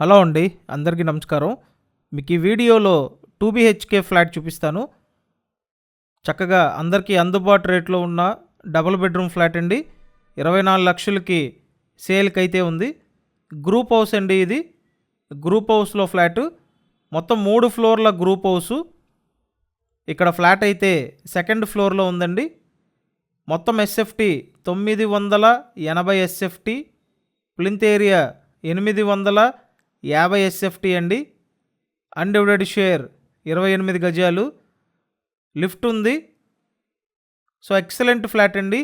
Hello అండి, అందరికీ నమస్కారం. మీకు ఈ వీడియోలో 2 BHK ఫ్లాట్ చూపిస్తాను. చక్కగా అందరికీ అందుబాటు రేట్లో ఉన్న డబుల్ బెడ్రూమ్ ఫ్లాట్ అండి. 24 లక్షలకి సేల్కి అయితే ఉంది. గ్రూప్ హౌస్ అండి ఇది. గ్రూప్ హౌస్లో ఫ్లాటు. మొత్తం 3 ఫ్లోర్ల గ్రూప్ హౌసు. ఇక్కడ ఫ్లాట్ అయితే సెకండ్ ఫ్లోర్లో ఉందండి. మొత్తం SFT 980 SFT, plinth area 850 SFT అండి. అన్డివైడెడ్ షేర్ 28 గజాలు. లిఫ్ట్ ఉంది. సో ఎక్సలెంట్ ఫ్లాట్ అండి.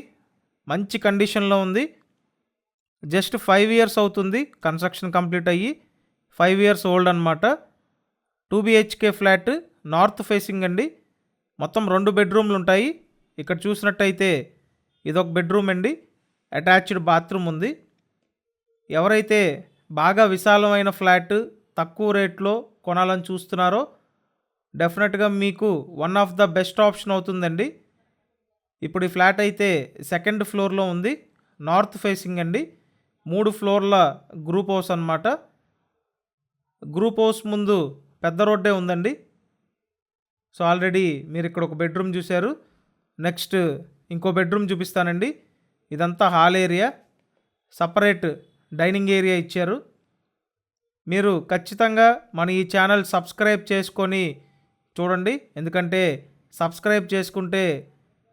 మంచి కండిషన్లో ఉంది. జస్ట్ 5 ఇయర్స్ అవుతుంది కన్స్ట్రక్షన్ కంప్లీట్ అయ్యి. 5 ఇయర్స్ ఓల్డ్ అనమాట. 2 BHK ఫ్లాట్, నార్త్ ఫేసింగ్ అండి. మొత్తం 2 బెడ్రూమ్లు ఉంటాయి. ఇక్కడ చూసినట్టయితే ఇదొక బెడ్రూమ్ అండి. అటాచ్డ్ బాత్రూమ్ ఉంది. ఎవరైతే బాగా విశాలమైన ఫ్లాట్ తక్కువ రేట్లో కొనాలని చూస్తున్నారో డెఫినెట్గా మీకు one of the best option అవుతుందండి. ఇప్పుడు ఈ ఫ్లాట్ అయితే సెకండ్ ఫ్లోర్లో ఉంది. నార్త్ ఫేసింగ్ అండి. 3 ఫ్లోర్ల గ్రూప్ హౌస్ అన్నమాట. గ్రూప్ హౌస్ ముందు పెద్ద రోడ్డే ఉందండి. సో ఆల్రెడీ మీరు ఇక్కడ ఒక బెడ్రూమ్ చూశారు. నెక్స్ట్ ఇంకో బెడ్రూమ్ చూపిస్తానండి. ఇదంతా hall area. Separate dining area ఇచ్చారు. మీరు ఖచ్చితంగా మన ఈ ఛానల్ సబ్స్క్రైబ్ చేసుకొని చూడండి. ఎందుకంటే సబ్స్క్రైబ్ చేసుకుంటే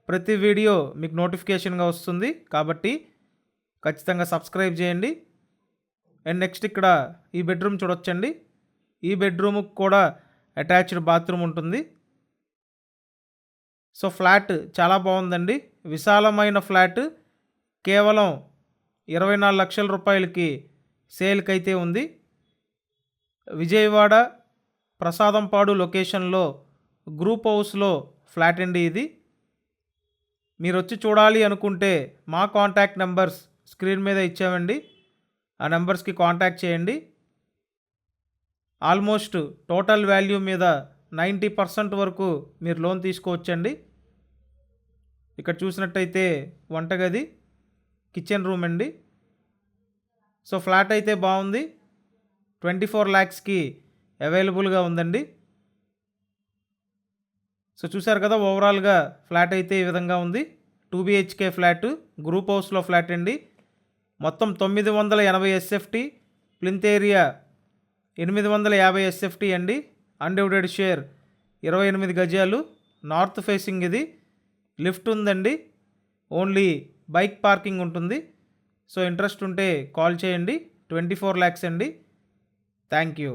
ప్రతి వీడియో మీకు నోటిఫికేషన్గా వస్తుంది. కాబట్టి ఖచ్చితంగా సబ్స్క్రైబ్ చేయండి. అండ్ నెక్స్ట్ ఇక్కడ ఈ బెడ్రూమ్ చూడొచ్చండి. ఈ బెడ్రూమ్కి కూడా అటాచ్డ్ బాత్రూమ్ ఉంటుంది. సో ఫ్లాట్ చాలా బాగుందండి. విశాలమైన ఫ్లాట్ కేవలం 24 లక్షల రూపాయలకి సేల్కి అయితే ఉంది. విజయవాడ ప్రసాదంపాడు లొకేషన్లో గ్రూప్ హౌస్లో ఫ్లాట్ అండి ఇది. మీరు వచ్చి చూడాలి అనుకుంటే మా కాంటాక్ట్ నెంబర్స్ స్క్రీన్ మీద ఇచ్చామండి. ఆ నెంబర్స్కి కాంటాక్ట్ చేయండి. ఆల్మోస్ట్ టోటల్ వాల్యూ మీద 90% వరకు మీరు లోన్ తీసుకోవచ్చండి. ఇక్కడ చూసినట్టయితే వంటగది, కిచెన్ రూమ్ అండి. సో ఫ్లాట్ అయితే బాగుంది. 24 lakhsకి అవైలబుల్గా ఉందండి. సో చూసారు కదా, ఓవరాల్గా ఫ్లాట్ అయితే ఈ విధంగా ఉంది. 2 BHK ఫ్లాట్, గ్రూప్ హౌస్లో ఫ్లాట్ అండి. మొత్తం 980 ఎస్ఎఫ్టీ, ప్లింత్ ఏరియా 850 ఎస్ఎఫ్టీ అండి. అన్డివైడెడ్ షేర్ 28 గజాలు. నార్త్ ఫేసింగ్ ఇది. లిఫ్ట్ ఉందండి. ఓన్లీ బైక్ పార్కింగ్ ఉంటుంది. సో ఇంట్రెస్ట్ ఉంటే కాల్ చేయండి. 24 lakhs అండి. Thank you.